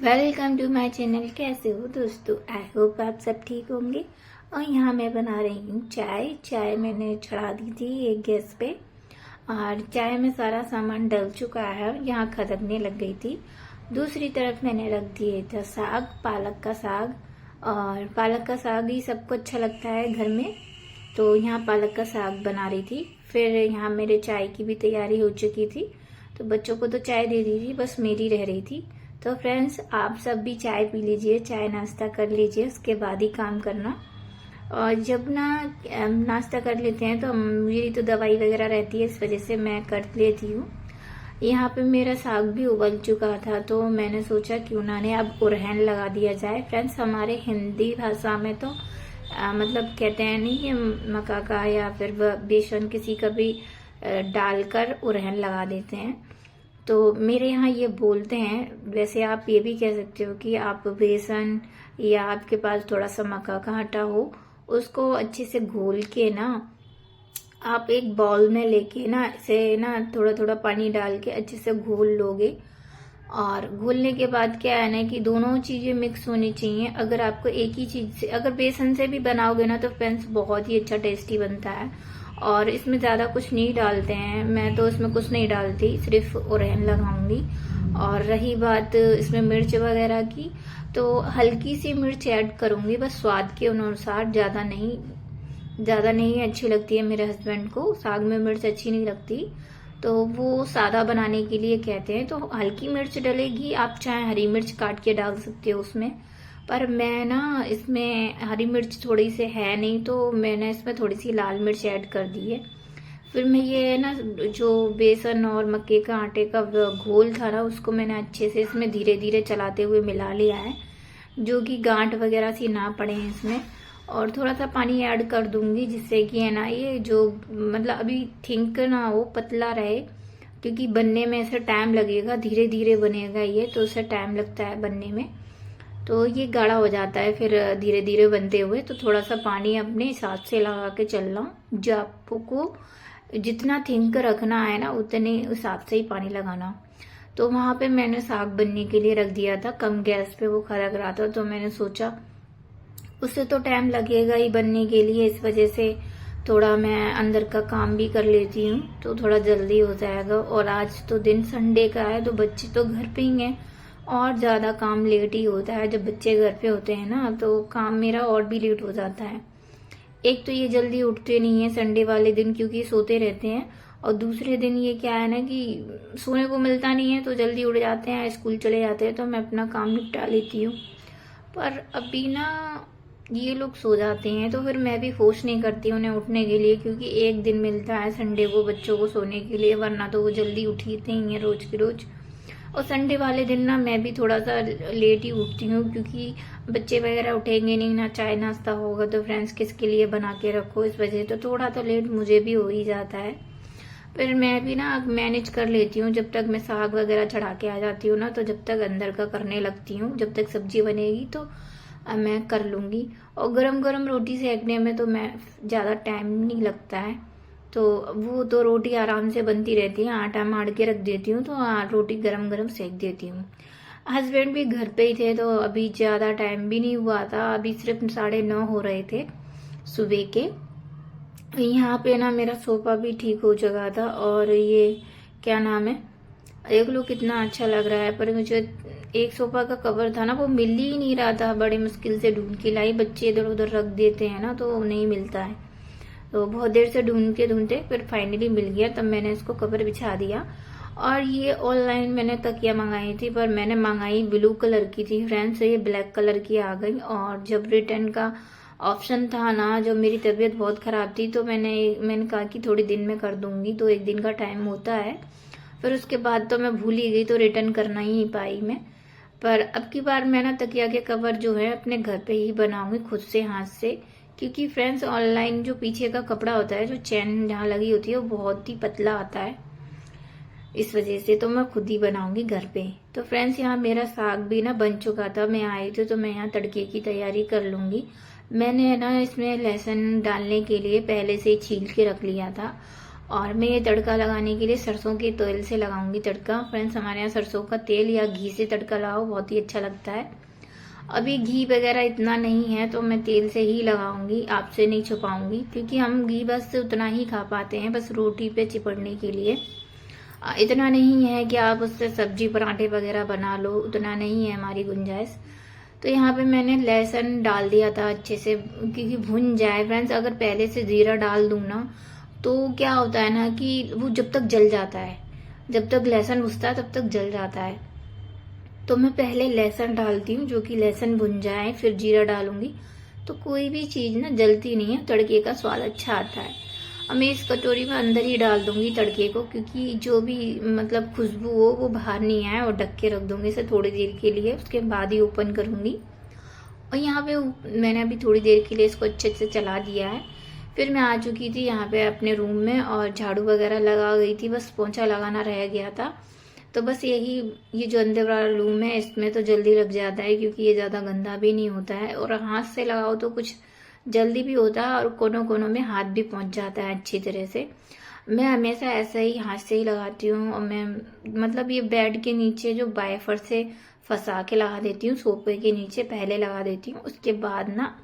Welcome to my channel. कैसे हो दोस्तों? आई होप आप सब ठीक होंगे। और यहाँ मैं बना रही हूँ चाय मैंने चढ़ा दी थी एक गैस पे और चाय में सारा सामान डल चुका है, यहाँ खदकने लग गई थी। दूसरी तरफ मैंने रख दिए था साग, पालक का साग। और पालक का साग ही सबको अच्छा लगता है घर में, तो यहाँ पालक का साग बना रही थी। फिर यहाँ मेरे चाय की भी तैयारी हो चुकी थी, तो बच्चों को तो चाय दे दी थी, बस मेरी रह रही थी। तो फ्रेंड्स, आप सब भी चाय पी लीजिए, चाय नाश्ता कर लीजिए, उसके बाद ही काम करना। और जब नाश्ता कर लेते हैं तो मेरी तो दवाई वगैरह रहती है, इस वजह से मैं कर लेती हूँ। यहाँ पे मेरा साग भी उबल चुका था, तो मैंने सोचा क्यों ना ने अब उरहन लगा दिया जाए। फ्रेंड्स, हमारे हिंदी भाषा में तो मतलब कहते हैं नहीं कि मक्का का या फिर बेसन किसी का भी डालकर उरहन लगा देते हैं, तो मेरे यहाँ ये बोलते हैं। वैसे आप ये भी कह सकते हो कि आप बेसन या आपके पास थोड़ा सा मक्का का आटा हो, उसको अच्छे से घोल के ना आप एक बाउल में लेके ना इसे ना थोड़ा थोड़ा पानी डाल के अच्छे से घोल लोगे। और घोलने के बाद क्या है ना कि दोनों चीजें मिक्स होनी चाहिए। अगर आपको एक ही चीज से, अगर बेसन से भी बनाओगे ना, तो फ्रेंड्स बहुत ही अच्छा टेस्टी बनता है। और इसमें ज्यादा कुछ नहीं डालते हैं, मैं तो इसमें कुछ नहीं डालती, सिर्फ ओरेन लगाऊंगी। और रही बात इसमें मिर्च वगैरह की, तो हल्की सी मिर्च ऐड करूंगी, बस स्वाद के अनुसार, ज्यादा नहीं अच्छी लगती है। मेरे हस्बैंड को साग में मिर्च अच्छी नहीं लगती, तो वो सादा बनाने के लिए कहते हैं, तो हल्की मिर्च डलेगी। आप चाहे हरी मिर्च काट के डाल सकते हो उसमें, पर मैं ना इसमें हरी मिर्च थोड़ी सी है नहीं, तो मैंने इसमें थोड़ी सी लाल मिर्च ऐड कर दी है। फिर मैं ये ना जो बेसन और मक्के का आटे का घोल था ना, उसको मैंने अच्छे से इसमें धीरे धीरे चलाते हुए मिला लिया है, जो कि गांठ वगैरह सी ना पड़े इसमें। और थोड़ा सा पानी ऐड कर दूंगी, जिससे कि है ना ये जो मतलब अभी थिंक ना हो, पतला रहे, क्योंकि बनने में ऐसा टाइम लगेगा, धीरे धीरे बनेगा ये, तो उससे टाइम लगता है बनने में। तो ये गाढ़ा हो जाता है फिर धीरे धीरे बनते हुए, तो थोड़ा सा पानी अपने हिसाब से लगा के चलना। जो आपको जितना थिंक रखना है ना, उतने हिसाब से ही पानी लगाना। तो वहां पे मैंने साग बनने के लिए रख दिया था, कम गैस पे वो खरक रहा था, तो मैंने सोचा उससे तो टाइम लगेगा ही बनने के लिए, इस वजह से थोड़ा मैं अंदर का काम भी कर लेती हूँ, तो थोड़ा जल्दी हो जाएगा। और आज तो दिन संडे का है, तो बच्चे तो घर पे ही हैं, और ज्यादा काम लेट ही होता है जब बच्चे घर पे होते हैं ना, तो काम मेरा और भी लेट हो जाता है। एक तो ये जल्दी उठते नहीं है संडे वाले दिन, क्योंकि सोते रहते हैं। और दूसरे दिन ये क्या है ना कि सोने को मिलता नहीं है, तो जल्दी उठ जाते हैं, स्कूल चले जाते हैं, तो मैं अपना काम निपटा लेती हूँ। पर अभी ना ये लोग सो जाते हैं, तो फिर मैं भी फोर्स नहीं करती उन्हें उठने के लिए, क्योंकि एक दिन मिलता है संडे को बच्चों को सोने के लिए, वरना तो वो जल्दी उठते ही हैं रोज की रोज। और संडे वाले दिन ना मैं भी थोड़ा सा लेट ही उठती हूँ, क्योंकि बच्चे वगैरह उठेंगे नहीं ना, चाय नाश्ता होगा तो फ्रेंड्स किसके लिए बना के रखो, इस वजह से तो थोड़ा तो लेट मुझे भी हो ही जाता है। फिर मैं भी ना मैनेज कर लेती हूँ, जब तक मैं साग वगैरह चढ़ा के आ जाती हूँ ना, तो जब तक अंदर का करने लगती हूँ, जब तक सब्जी बनेगी तो मैं कर लूंगी। और गरम गरम रोटी सेकने में तो मैं ज्यादा टाइम नहीं लगता है, तो वो तो रोटी आराम से बनती रहती है, आटा मार के रख देती हूँ, तो रोटी गरम गरम सेक देती हूँ। हस्बैंड भी घर पे ही थे, तो अभी ज्यादा टाइम भी नहीं हुआ था, अभी सिर्फ 9:30 हो रहे थे सुबह के। यहाँ पे ना मेरा सोफा भी ठीक हो चुका था, और ये क्या नाम है, देख लो कितना अच्छा लग रहा है। पर मुझे एक सोफा का कवर था ना, वो मिल ही नहीं रहा था, बड़ी मुश्किल से ढूंढ के लाई, बच्चे इधर उधर रख देते हैं ना, तो नहीं मिलता है, तो बहुत देर से ढूंढते ढूंढते फिर फाइनली मिल गया, तब मैंने इसको कवर बिछा दिया। और ये ऑनलाइन मैंने तकिया मंगाई थी, पर मैंने मंगाई ब्लू कलर की थी फ्रेंड्स, ये ब्लैक कलर की आ गई। और जब रिटर्न का ऑप्शन था ना, जब मेरी तबीयत बहुत खराब थी, तो मैंने कहा कि थोड़ी दिन में कर दूंगी, तो एक दिन का टाइम होता है। फिर उसके बाद तो मैं भूल ही गई, तो रिटर्न करना ही नहीं पाई मैं। पर अब की बार मैं ना तकिया के कवर जो है अपने घर पे ही बनाऊंगी खुद से, हाथ से, क्योंकि फ्रेंड्स ऑनलाइन जो पीछे का कपड़ा होता है, जो चैन जहाँ लगी होती है, वो बहुत ही पतला आता है, इस वजह से तो मैं खुद ही बनाऊंगी घर पे। तो फ्रेंड्स, यहाँ मेरा साग भी ना बन चुका था, मैं आई थी, तो मैं यहाँ तड़के की तैयारी कर लूंगी। मैंने ना इसमें लहसुन डालने के लिए पहले से ही छील के रख लिया था, और मैं ये तड़का लगाने के लिए सरसों के तेल से लगाऊंगी तड़का। फ्रेंड्स, हमारे यहाँ सरसों का तेल या घी से तड़का लगाओ, बहुत ही अच्छा लगता है। अभी घी वगैरह इतना नहीं है तो मैं तेल से ही लगाऊंगी, आपसे नहीं छुपाऊंगी, क्योंकि हम घी बस उतना ही खा पाते हैं, बस रोटी पे चिपड़ने के लिए। इतना नहीं है कि आप उससे सब्जी पराठे वगैरह बना लो, उतना नहीं है हमारी गुंजाइश। तो यहाँ पे मैंने लहसुन डाल दिया था अच्छे से, क्योंकि भुन जाए। फ्रेंड्स, अगर पहले से जीरा डाल दूं ना तो क्या होता है ना कि वो जब तक जल जाता है, जब तक लहसुन भुनता है तब तक जल जाता है। तो मैं पहले लहसुन डालती हूँ, जो कि लहसुन भुन जाए, फिर जीरा डालूंगी। तो कोई भी चीज ना जलती नहीं है, तड़के का स्वाद अच्छा आता है। अब मैं इस कटोरी में अंदर ही डाल दूंगी तड़के को, क्योंकि जो भी मतलब खुशबू हो वो बाहर नहीं आए, और ढक के रख दूंगी इसे थोड़ी देर के लिए, उसके बाद ही ओपन करूंगी। और यहाँ पे मैंने अभी थोड़ी देर के लिए इसको अच्छे से चला दिया है। फिर मैं आ चुकी थी यहाँ पे अपने रूम में, और झाड़ू वगैरह लगा गई थी, बस पोंछा लगाना रह गया था। तो बस यही, ये जो अंदर वाला रूम है इसमें तो जल्दी लग जाता है, क्योंकि ये ज्यादा गंदा भी नहीं होता है, और हाथ से लगाओ तो कुछ जल्दी भी होता है, और कोनों कोनों में हाथ भी पहुंच जाता है अच्छी तरह से। मैं हमेशा ऐसा ही हाथ से ही लगाती हूँ। और मैं मतलब ये बेड के नीचे जो बाइफर से फंसा के लगा देती हूँ, सोफे के नीचे पहले लगा देती हूँ, उसके बाद ना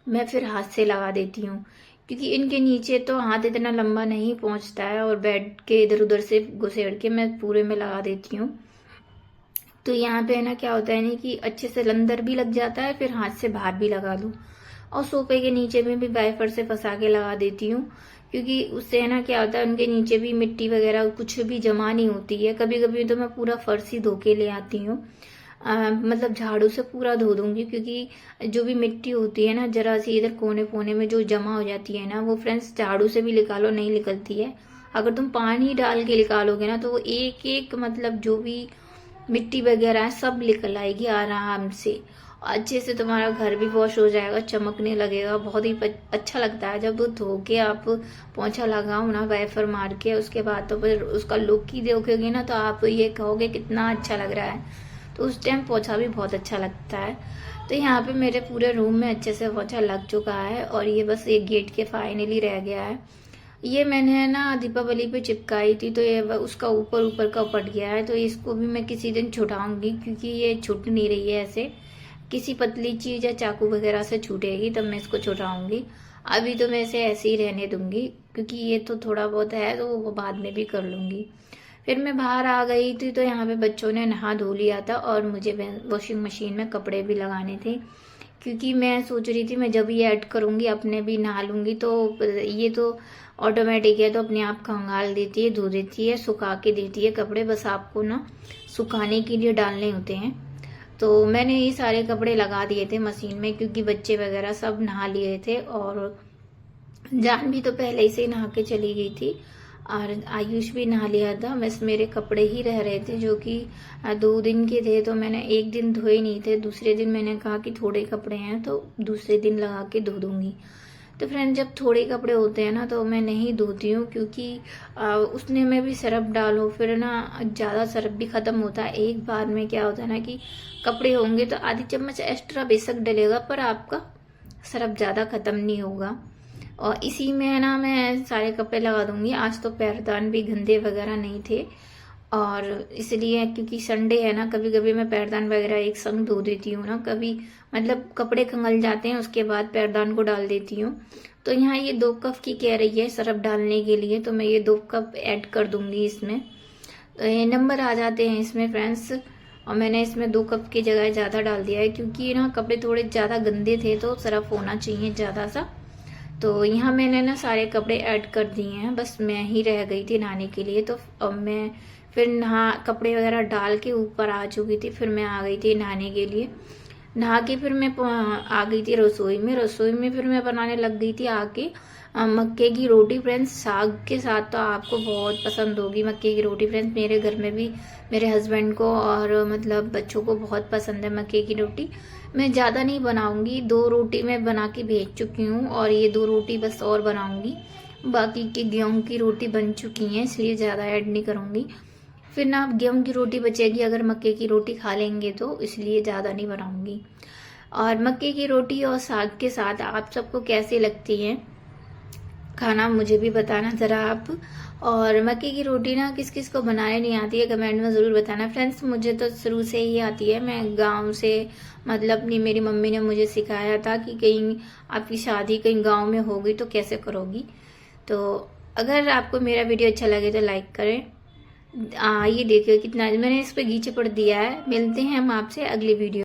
मैं फिर हाथ से लगा देती हूँ, क्योंकि इनके नीचे तो हाथ इतना लंबा नहीं पहुंचता है, और बेड के इधर उधर से घुसेड़ के मैं पूरे में लगा देती हूँ। तो यहाँ पे है ना क्या होता है ना कि अच्छे से अंदर भी लग जाता है, फिर हाथ से बाहर भी लगा दूं। और सोफे के नीचे में भी वाइपर से फंसा के लगा देती हूँ, क्योंकि उससे है ना क्या होता है, उनके नीचे भी मिट्टी वगैरह कुछ भी जमा नहीं होती है। कभी कभी तो मैं पूरा फर्श ही धो के ले आती हूँ, मतलब झाड़ू से पूरा धो दूंगी, क्योंकि जो भी मिट्टी होती है ना जरा सी इधर कोने कोने में जो जमा हो जाती है ना, वो फ्रेंड्स झाड़ू से भी निकालो नहीं निकलती है। अगर तुम पानी डाल के निकालोगे ना तो वो एक एक मतलब जो भी मिट्टी वगैरह है सब निकल आएगी आराम से। अच्छे से तुम्हारा घर भी वॉश हो जाएगा, चमकने लगेगा, बहुत ही अच्छा लगता है जब धो के आप पोंछा लगाओ ना वाइपर मार के। उसके बाद तो फिर उसका लुक ही देखोगे ना तो आप ये कहोगे कितना अच्छा लग रहा है। तो उस टाइम पोछा भी बहुत अच्छा लगता है। तो यहाँ पे मेरे पूरे रूम में अच्छे से पोछा लग चुका है, और ये बस एक गेट के फाइनली रह गया है। ये मैंने ना दीपावली पे चिपकाई थी, तो ये उसका ऊपर ऊपर का पट गया है, तो इसको भी मैं किसी दिन छुटाऊंगी, क्योंकि ये छूट नहीं रही है। ऐसे किसी पतली चीज या चाकू वगैरह से छूटेगी तब मैं इसको छुटाऊंगी। अभी तो मैं इसे ऐसे ही रहने दूंगी, क्योंकि ये तो थोड़ा बहुत है तो वो बाद में भी कर लूंगी। फिर मैं बाहर आ गई थी, तो यहाँ पे बच्चों ने नहा धो लिया था, और मुझे वॉशिंग मशीन में कपड़े भी लगाने थे, क्योंकि मैं सोच रही थी मैं जब ये ऐड करूंगी अपने भी नहा लूंगी, तो ये तो ऑटोमेटिक है, तो अपने आप खंगाल देती है, धो देती है, सुखा के देती है कपड़े, बस आपको ना सुखाने के लिए डालने होते हैं। तो मैंने ये सारे कपड़े लगा दिए थे मशीन में, क्योंकि बच्चे वगैरह सब नहा लिए थे, और जान भी तो पहले ही से नहा के चली गई थी, और आयुष भी नहा लिया था। बस मेरे कपड़े ही रह रहे थे, जो कि 2 दिन के थे, तो मैंने एक दिन धोए नहीं थे। दूसरे दिन मैंने कहा कि थोड़े कपड़े हैं तो दूसरे दिन लगा के धो दूंगी। तो फ्रेंड, जब थोड़े कपड़े होते हैं ना तो मैं नहीं धोती हूँ, क्योंकि उसने में भी सरफ डालो, फिर ना ज्यादा सरफ भी खत्म होता है। एक बार में क्या होता है ना कि कपड़े होंगे तो आधी चम्मच एक्स्ट्रा बेशक डलेगा, पर आपका सरफ ज्यादा खत्म नहीं होगा। और इसी में ना मैं सारे कपड़े लगा दूंगी। आज तो पैरदान भी गंदे वगैरह नहीं थे, और इसलिए क्योंकि संडे है ना, कभी कभी मैं पैरदान वगैरह एक संग धो देती हूँ ना, कभी मतलब कपड़े खंगल जाते हैं उसके बाद पैरदान को डाल देती हूँ। तो यहाँ ये 2 कप की कह रही है सरफ डालने के लिए, तो मैं ये 2 कप ऐड कर दूंगी इसमें। तो ये नंबर आ जाते हैं इसमें फ्रेंड्स, और मैंने इसमें 2 कप की जगह ज्यादा डाल दिया है, क्योंकि ना कपड़े थोड़े ज्यादा गंदे थे तो सरफ होना चाहिए ज्यादा सा। तो यहाँ मैंने ना सारे कपड़े ऐड कर दिए हैं, बस मैं ही रह गई थी नहाने के लिए। तो अब मैं फिर नहा कपड़े वगैरह डाल के ऊपर आ चुकी थी, फिर मैं आ गई थी नहाने के लिए। नहा के फिर मैं आ गई थी रसोई में फिर मैं बनाने लग गई थी आके मक्के की रोटी। फ्रेंड्स, साग के साथ तो आपको बहुत पसंद होगी मक्के की रोटी। फ्रेंड्स, मेरे घर में भी मेरे हस्बैंड को और मतलब बच्चों को बहुत पसंद है मक्के की रोटी। मैं ज्यादा नहीं बनाऊंगी, 2 रोटी मैं बना के भेज चुकी हूँ, और ये 2 रोटी बस और बनाऊंगी। बाकी की गेहूं की रोटी बन चुकी है, इसलिए ज्यादा ऐड नहीं करूंगी। फिर ना गेहूं की रोटी बचेगी अगर मक्के की रोटी खा लेंगे तो, इसलिए ज्यादा नहीं बनाऊंगी। और मक्के की रोटी और साग के साथ आप सबको कैसी लगती है खाना मुझे भी बताना ज़रा आप। और मक्की की रोटी ना किस किस को बनाने नहीं आती है कमेंट में ज़रूर बताना फ्रेंड्स। मुझे तो शुरू से ही आती है, मैं गांव से मतलब नहीं, मेरी मम्मी ने मुझे सिखाया था कि कहीं आपकी शादी कहीं गांव में होगी तो कैसे करोगी। तो अगर आपको मेरा वीडियो अच्छा लगे तो लाइक करें। ये देखिए कितना मैंने इस पर घी चिपड़ दिया है। मिलते हैं हम आपसे अगली वीडियो।